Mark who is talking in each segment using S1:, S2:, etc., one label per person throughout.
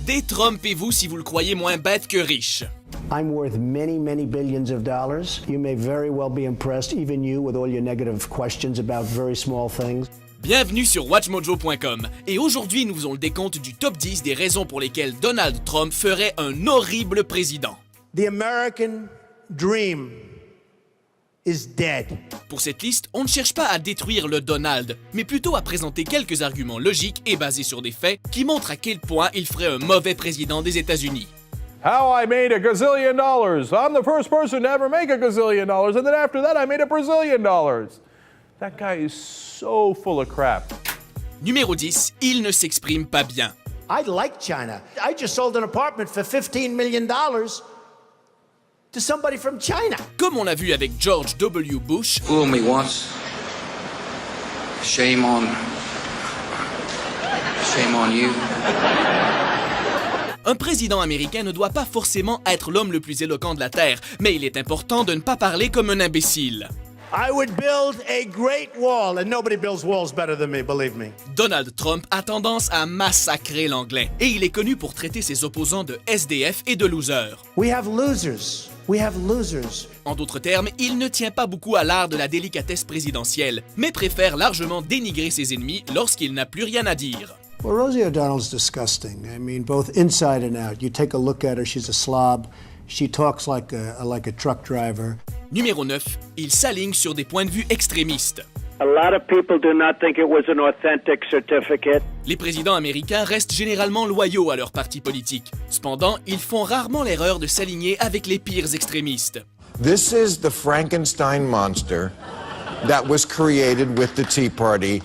S1: Détrompez-vous si vous le croyez moins bête que riche.
S2: I'm worth many, many billions of dollars. You may very well be impressed, even you, with all your negative questions about very small things.
S1: Bienvenue sur WatchMojo.com et aujourd'hui nous faisons le décompte du top 10 des raisons pour lesquelles Donald Trump ferait un horrible président.
S2: The American dream is dead.
S1: Pour cette liste, on ne cherche pas à détruire le Donald, mais plutôt à présenter quelques arguments logiques et basés sur des faits qui montrent à quel point il ferait un mauvais président des États-Unis.
S3: How I made $1 gazillion. I'm the first person to ever make $1 gazillion, and then after that I made $1 brazillion. That guy is so full of crap.
S1: Numéro 10, il ne s'exprime pas bien.
S2: I like China. I just sold an apartment for $15 million to somebody from China.
S1: Comme on l'a vu avec George W. Bush,
S4: Fool me once. Shame on you.
S1: un président américain ne doit pas forcément être l'homme le plus éloquent de la Terre, mais il est important de ne pas parler comme un imbécile.
S2: I would build a great wall, and nobody builds walls better than me, believe me.
S1: Donald Trump a tendance à massacrer l'anglais, et il est connu pour traiter ses opposants de SDF et de losers.
S2: We have losers. We have losers.
S1: En d'autres termes, il ne tient pas beaucoup à l'art de la délicatesse présidentielle, mais préfère largement dénigrer ses ennemis lorsqu'il n'a plus rien à dire.
S2: Well, Rosie O'Donnell's disgusting. I mean, both inside and out. You take a look at her, she's a slob. She talks like a truck driver.
S1: Numéro 9, il s'aligne sur des points de vue extrémistes.
S5: A lot of people do not think it was an authentic certificate.
S1: Les présidents américains restent généralement loyaux à leur parti politique. Cependant, ils font rarement l'erreur de s'aligner avec les pires extrémistes.
S6: This is the Frankenstein monster that was created with the Tea Party.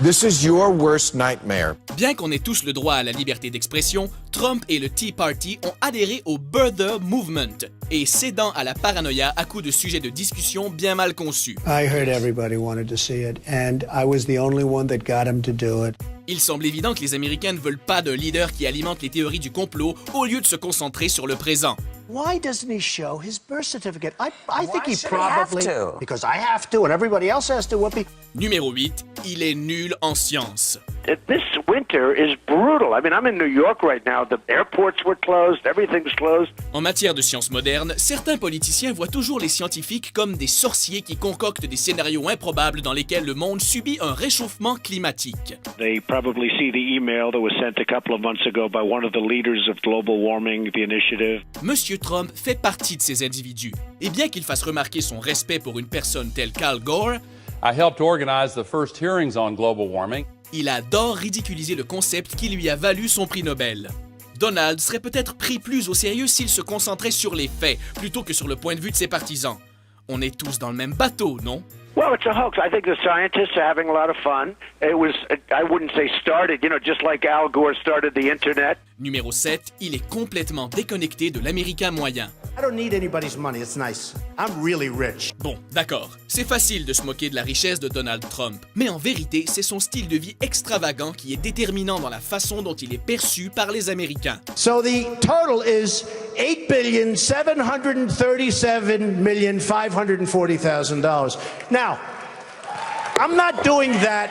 S6: This is your worst nightmare.
S1: Bien qu'on ait tous le droit à la liberté d'expression, Trump et le Tea Party ont adhéré au Birther Movement et cédant à la paranoïa à coups de sujets de discussion bien mal conçus.
S2: I heard everybody wanted to see it, and I was the only one that got him to do it.
S1: Il semble évident que les Américains ne veulent pas d'un leader qui alimente les théories du complot au lieu de se concentrer sur le présent.
S2: Why doesn't he show his birth certificate? I think he
S7: should he
S2: probably...
S7: have to?
S2: Because I have to, and everybody else has to, Whoopi.
S1: Numéro 8, il est nul en sciences.
S5: This winter is brutal. I mean, I'm in New York right now. The airports were closed. Everything's closed.
S1: En matière de sciences modernes, certains politiciens voient toujours les scientifiques comme des sorciers qui concoctent des scénarios improbables dans lesquels le monde subit un réchauffement climatique.
S8: They probably see the email that was sent a couple of months ago by one of the leaders of global warming, the initiative.
S1: Monsieur Trump fait partie de ces individus. Et bien qu'il fasse remarquer son respect pour une personne telle qu'Al Gore,
S3: I helped organize the first hearings on global warming.
S1: il adore ridiculiser le concept qui lui a valu son prix Nobel. Donald serait peut-être pris plus au sérieux s'il se concentrait sur les faits, plutôt que sur le point de vue de ses partisans. On est tous dans le même bateau, non?
S5: Well, it's a hoax. I think the scientists are having a lot of fun. It was, I wouldn't say started, just like Al Gore started the internet.
S1: Numéro 7, il est complètement déconnecté de l'américain moyen.
S2: I don't need anybody's money, it's nice. I'm really rich.
S1: Bon, d'accord, c'est facile de se moquer de la richesse de Donald Trump, mais en vérité, c'est son style de vie extravagant qui est déterminant dans la façon dont il est perçu par les Américains.
S2: So the total is $8,737,540,000. Now, I'm not doing that.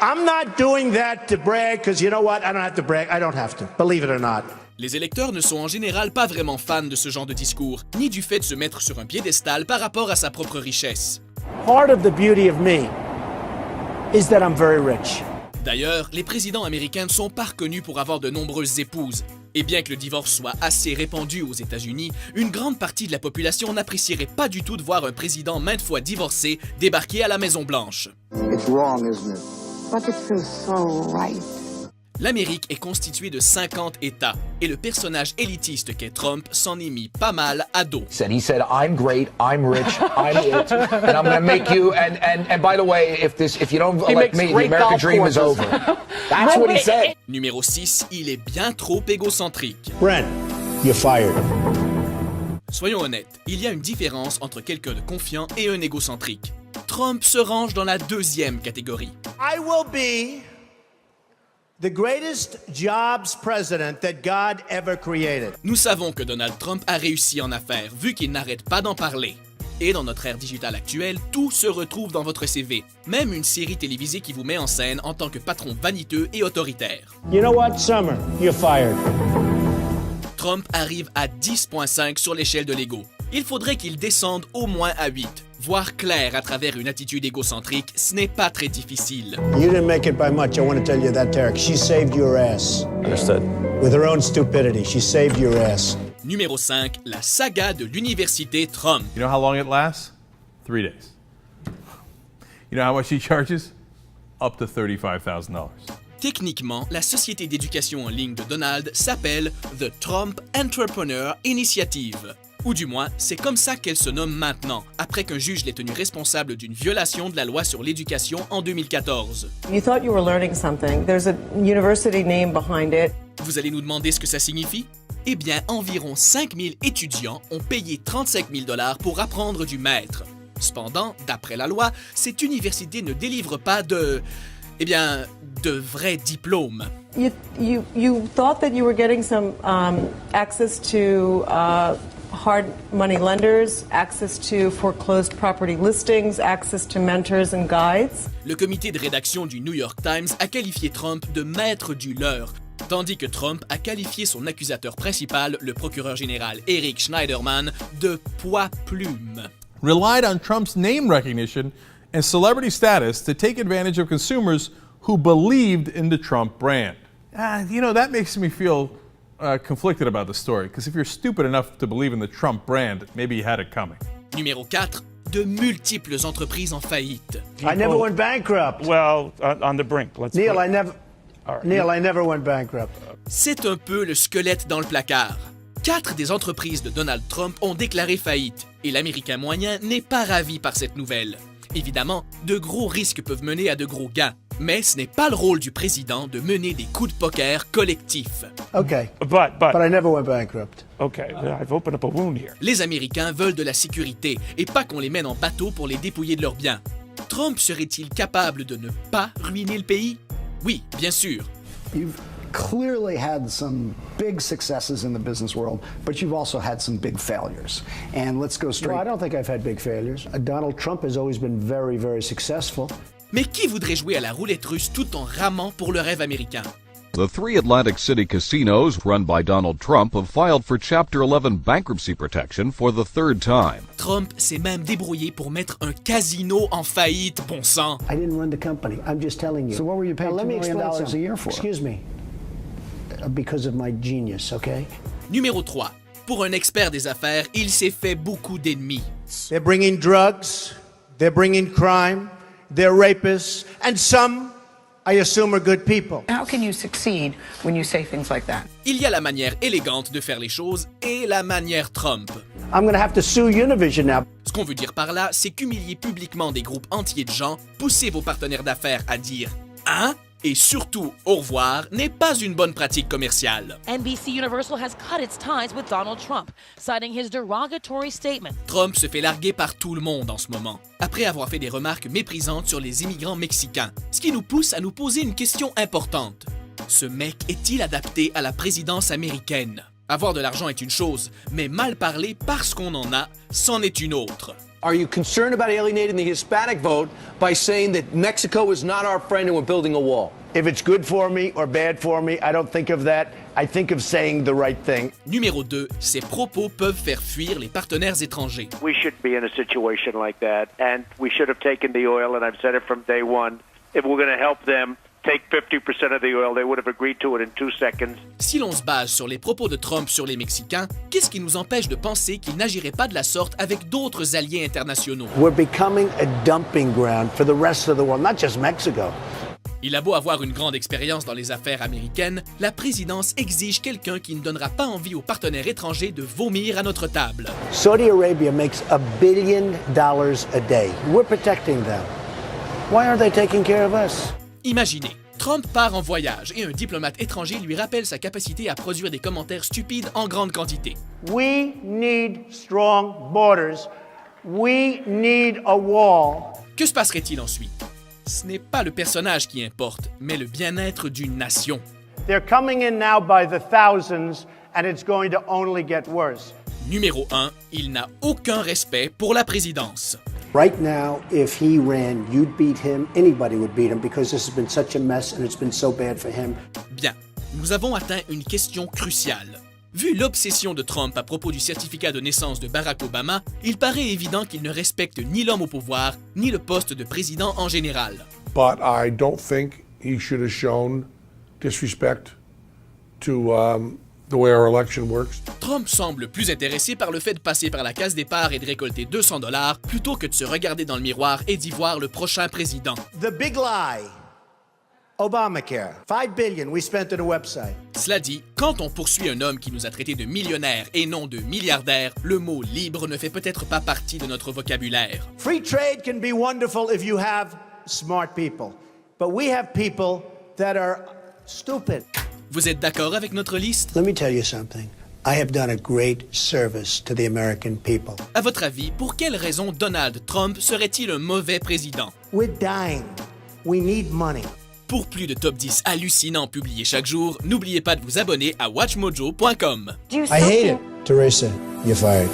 S2: I'm not doing that to brag, because you know what? I don't have to brag. I don't have to, believe it or not.
S1: Les électeurs ne sont en général pas vraiment fans de ce genre de discours, ni du fait de se mettre sur un piédestal par rapport à sa propre richesse.
S2: Part of the beauty of me is that I'm very rich.
S1: D'ailleurs, les présidents américains ne sont pas reconnus pour avoir de nombreuses épouses. Et bien que le divorce soit assez répandu aux États-Unis, une grande partie de la population n'apprécierait pas du tout de voir un président maintes fois divorcé débarquer à la Maison-Blanche.
S9: It's wrong, isn't it?
S10: But it feels so right.
S1: L'Amérique est constituée de 50 États, et le personnage élitiste qu'est Trump s'en est mis pas mal à dos.
S11: He said, I'm great, I'm rich, I'm it, and I'm going to make you, and by the way, if you don't elect me, the American dream is over. That's what he said.
S1: Numéro 6, il est bien trop égocentrique.
S2: Brent, you're fired.
S1: Soyons honnêtes, il y a une différence entre quelqu'un de confiant et un égocentrique. Trump se range dans la deuxième catégorie.
S2: I will be the greatest jobs president that God ever created.
S1: Nous savons que Donald Trump a réussi en affaires, vu qu'il n'arrête pas d'en parler. Et dans notre ère digitale actuelle, tout se retrouve dans votre CV, même une série télévisée qui vous met en scène en tant que patron vaniteux et autoritaire.
S2: You know what, Summer? You're fired.
S1: Trump arrive à 10,5 sur l'échelle de l'ego. Il faudrait qu'il descende au moins à 8. Voir clair à travers une attitude égocentrique, ce n'est pas très difficile.
S2: You didn't make it by much, I want to tell you that, Tarek. She saved your ass.
S4: Understood.
S2: With her own stupidity, she saved your ass.
S1: Numéro 5, la saga de l'université Trump.
S3: You know how long it lasts? 3 days. You know how much he charges? Up to $35,000.
S1: Techniquement, la société d'éducation en ligne de Donald s'appelle The Trump Entrepreneur Initiative. Ou du moins, c'est comme ça qu'elle se nomme maintenant, après qu'un juge l'ait tenu responsable d'une violation de la loi sur l'éducation en 2014.
S10: You thought you were learning something. There's a university name behind it.
S1: Vous allez nous demander ce que ça signifie? Eh bien, environ 5000 étudiants ont payé 35 000 $ pour apprendre du maître. Cependant, d'après la loi, cette université ne délivre pas de vrais diplômes.
S10: You thought that you were getting some access to hard money lenders, access to foreclosed property listings, access to mentors and guides.
S1: Le comité de rédaction du New York Times a qualifié Trump de maître du leurre, tandis que Trump a qualifié son accusateur principal, le procureur général Eric Schneiderman, de poids-plume.
S3: Relied on Trump's name recognition and celebrity status to take advantage of consumers who believed in the Trump brand. That makes me feel conflicted about the story, because if you're stupid enough to believe in the Trump brand, maybe you had it coming.
S1: Numéro 4, de multiples entreprises en faillite.
S2: I never went bankrupt.
S4: Well, on the brink.
S2: Neil, I never went bankrupt.
S1: C'est un peu le squelette dans le placard. 4 des entreprises de Donald Trump ont déclaré faillite, et l'Américain moyen n'est pas ravi par cette nouvelle. Évidemment, de gros risques peuvent mener à de gros gains, mais ce n'est pas le rôle du président de mener des coups de poker collectifs.
S2: Okay.
S4: But
S2: I never went bankrupt.
S4: Okay, I've opened up a wound here.
S1: Les Américains veulent de la sécurité et pas qu'on les mène en bateau pour les dépouiller de leurs biens. Trump serait-il capable de ne pas ruiner le pays? Oui, bien sûr.
S7: You've clearly had some big successes in the business world, but you've also had some big failures. And let's go straight.
S2: No, I don't think I've had big failures. Donald Trump has always been very, very successful.
S1: Mais qui voudrait jouer à la roulette russe tout en ramant pour le rêve américain?
S9: The 3 Atlantic City casinos run by Donald Trump have filed for Chapter 11 bankruptcy protection for the 3rd time.
S1: Trump s'est même débrouillé pour mettre un casino en faillite, bon sang.
S2: I didn't run the company. I'm just telling you.
S7: So what were you paying $2 million a year for?
S2: Excuse me. Because of my genius, okay?
S1: Numéro 3. Pour un expert des affaires, il s'est fait beaucoup d'ennemis.
S2: They're bringing drugs, they're bringing crime, they're rapists, and some, I assume, are good people.
S12: How can you succeed when you say things like that?
S1: Il y a la manière élégante de faire les choses et la manière Trump.
S2: I'm going to have to sue Univision now.
S1: Ce qu'on veut dire par là, c'est qu'humilier publiquement des groupes entiers de gens, pousser vos partenaires d'affaires à dire « Hein ?» et surtout « Au revoir » n'est pas une bonne pratique commerciale.
S13: NBC Universal has cut its ties with Donald Trump, citing his derogatory statement.
S1: Trump se fait larguer par tout le monde en ce moment, après avoir fait des remarques méprisantes sur les immigrants mexicains, ce qui nous pousse à nous poser une question importante. Ce mec est-il adapté à la présidence américaine? Avoir de l'argent est une chose, mais mal parler parce qu'on en a, c'en est une autre.
S11: Are you concerned about alienating the Hispanic vote by saying that Mexico is not our friend and we're building a wall?
S2: If it's good for me or bad for me, I don't think of that. I think of saying the right thing.
S1: Numéro 2, ces propos peuvent faire fuir les partenaires étrangers.
S5: We shouldn't be in a situation like that, and we should have taken the oil, and I've said it from day one. If we're going to help them take 50% of the oil, they would have agreed to it in 2 seconds.
S1: Si l'on se base sur les propos de Trump sur les Mexicains, qu'est-ce qui nous empêche de penser qu'il n'agirait pas de la sorte avec d'autres alliés internationaux?
S2: We're becoming a dumping ground for the rest of the world, not just Mexico.
S1: Il a beau avoir une grande expérience dans les affaires américaines, la présidence exige quelqu'un qui ne donnera pas envie aux partenaires étrangers de vomir à notre table.
S2: Saudi Arabia makes $1 billion a day. We're protecting them. Why aren't they taking care of us?
S1: Imaginez, Trump part en voyage et un diplomate étranger lui rappelle sa capacité à produire des commentaires stupides en grande quantité.
S2: We need strong borders. We need a wall.
S1: Que se passerait-il ensuite? Ce n'est pas le personnage qui importe, mais le bien-être d'une nation.
S2: They're coming in now by the thousands, and it's going to only get worse.
S1: Numéro 1, il n'a aucun respect pour la présidence.
S2: Right now, if he ran, you'd beat him. Anybody would beat him because this has been such a mess and it's been so bad for him.
S1: Bien, nous avons atteint une question cruciale. Vu l'obsession de Trump à propos du certificat de naissance de Barack Obama, il paraît évident qu'il ne respecte ni l'homme au pouvoir, ni le poste de président en général.
S14: But I don't think he should have shown disrespect to the way our election works.
S1: Trump semble plus intéressé par le fait de passer par la case départ et de récolter $200 plutôt que de se regarder dans le miroir et d'y voir le prochain président.
S2: The big lie. Obamacare. $5 billion we spent on a website.
S1: Cela dit, quand on poursuit un homme qui nous a traités de millionnaires et non de milliardaires, le mot libre ne fait peut-être pas partie de notre vocabulaire.
S2: Free trade can be wonderful if you have smart people. But we have people that are stupid.
S1: Vous êtes d'accord avec notre liste?
S2: Let me tell you something. I have done a great service to the American people.
S1: À votre avis, pour quelle raison Donald Trump serait-il un mauvais président?
S2: We're dying. We need money.
S1: Pour plus de top 10 hallucinants publiés chaque jour, n'oubliez pas de vous abonner à WatchMojo.com.
S2: I hate it. Teresa, you're fired.